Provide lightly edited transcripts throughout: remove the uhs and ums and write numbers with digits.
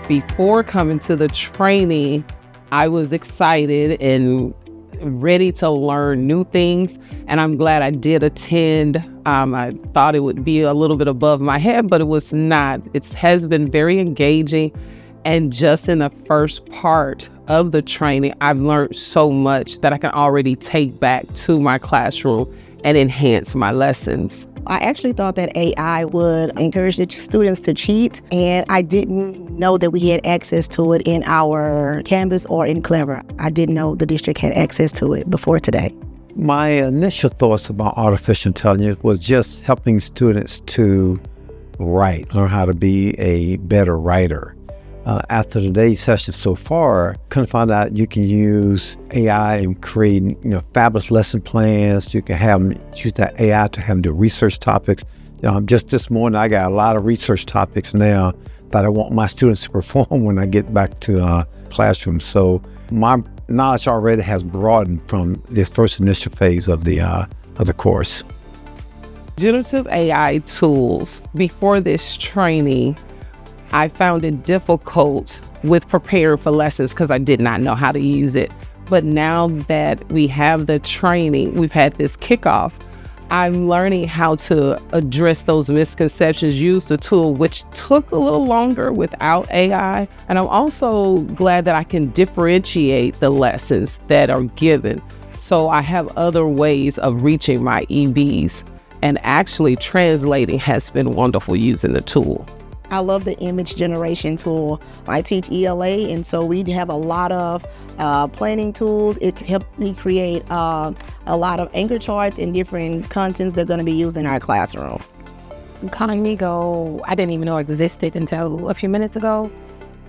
Before coming to the training, I was excited and ready to learn new things, and I'm glad I did attend. I thought it would be a little bit above my head, but it was not. It has been very engaging, and just in the first part of the training, I've learned so much that I can already take back to my classroom and enhance my lessons. I actually thought that AI would encourage the students to cheat, and I didn't know that we had access to it in our Canvas or in Clever. I didn't know the district had access to it before today. My initial thoughts about artificial intelligence was just helping students to write, learn how to be a better writer. After today's session so far, kind of found out you can use AI and create, fabulous lesson plans. You can use that AI to have the research topics. Just this morning, I got a lot of research topics now that I want my students to perform when I get back to classroom. So my knowledge already has broadened from this first initial phase of the course. Generative AI tools. Before this training, I found it difficult with preparing for lessons because I did not know how to use it. But now that we have the training, we've had this kickoff, I'm learning how to address those misconceptions, use the tool, which took a little longer without AI. And I'm also glad that I can differentiate the lessons that are given. So I have other ways of reaching my EBs, and actually translating has been wonderful using the tool. I love the image generation tool. I teach ELA, and so we have a lot of planning tools. It helped me create a lot of anchor charts and different contents that are going to be used in our classroom. Cognigo, I didn't even know existed until a few minutes ago.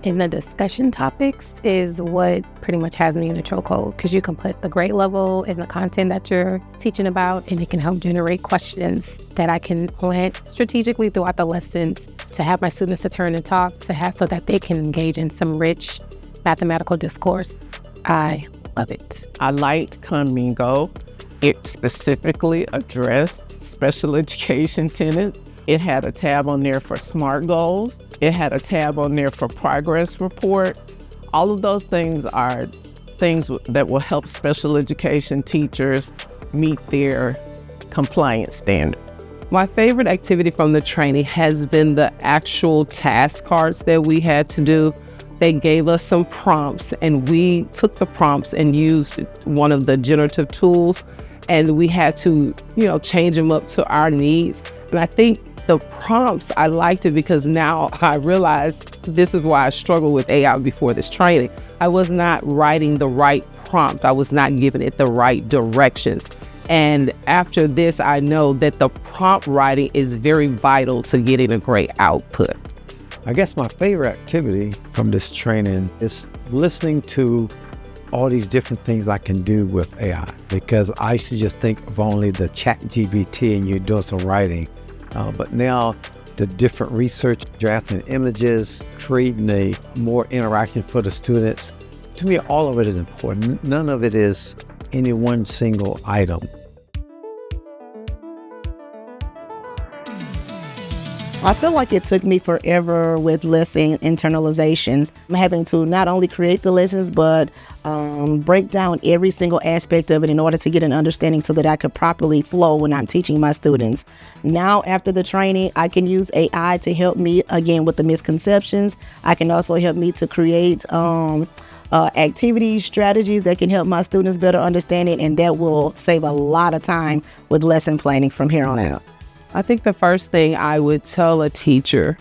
And the discussion topics is what pretty much has me in a chokehold, because you can put the grade level in the content that you're teaching about, and it can help generate questions that I can plant strategically throughout the lessons to have my students to turn and talk so that they can engage in some rich mathematical discourse. I love it. I liked Cognigo. It specifically addressed special education tenants. It had a tab on there for SMART goals. It had a tab on there for progress report. All of those things are things that will help special education teachers meet their compliance standard. My favorite activity from the training has been the actual task cards that we had to do. They gave us some prompts, and we took the prompts and used one of the generative tools, and we had to, change them up to our needs. And I think the prompts, I liked it because now I realize this is why I struggled with AI before this training. I was not writing the right prompt. I was not giving it the right directions. And after this, I know that the prompt writing is very vital to getting a great output. I guess my favorite activity from this training is listening to all these different things I can do with AI, because I used to just think of only the ChatGPT and you're doing some writing. But now the different research, drafting images, creating a more interaction for the students. To me, all of it is important. None of it is any one single item. I feel like it took me forever with lesson internalizations. I'm having to not only create the lessons, but break down every single aspect of it in order to get an understanding so that I could properly flow when I'm teaching my students. Now, after the training, I can use AI to help me, again, with the misconceptions. I can also help me to create activities, strategies that can help my students better understand it, and that will save a lot of time with lesson planning from here on out. I think the first thing I would tell a teacher,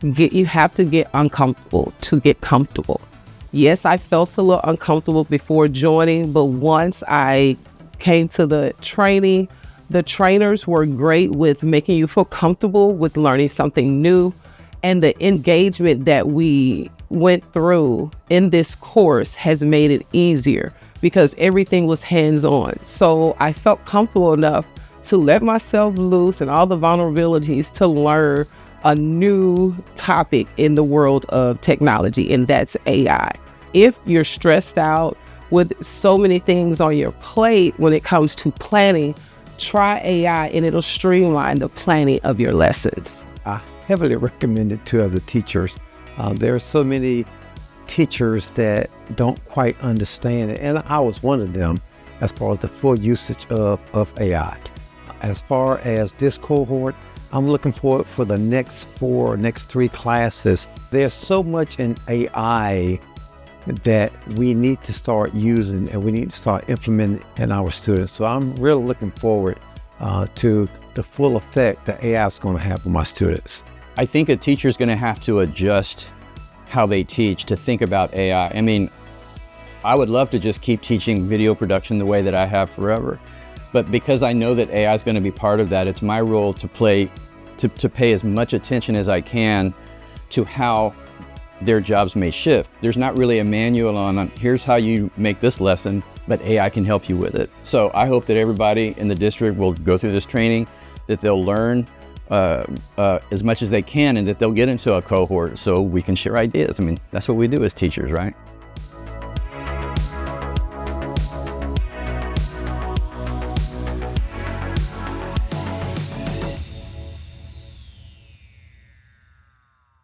you have to get uncomfortable to get comfortable. Yes, I felt a little uncomfortable before joining, but once I came to the training, the trainers were great with making you feel comfortable with learning something new. And the engagement that we went through in this course has made it easier because everything was hands-on. So I felt comfortable enough to let myself loose and all the vulnerabilities to learn a new topic in the world of technology, and that's AI. If you're stressed out with so many things on your plate when it comes to planning, try AI and it'll streamline the planning of your lessons. I heavily recommend it to other teachers There are so many teachers that don't quite understand it, and I was one of them as far as the full usage of AI. As far as this cohort, I'm looking forward for the next 3 classes. There's so much in AI that we need to start using and we need to start implementing in our students. So I'm really looking forward to the full effect that AI is going to have on my students. I think a teacher is going to have to adjust how they teach to think about AI. I mean, I would love to just keep teaching video production the way that I have forever. But because I know that AI is going to be part of that, it's my role to pay as much attention as I can to how their jobs may shift. There's not really a manual on here's how you make this lesson, but AI can help you with it. So I hope that everybody in the district will go through this training, that they'll learn as much as they can, and that they'll get into a cohort so we can share ideas. I mean, that's what we do as teachers, right?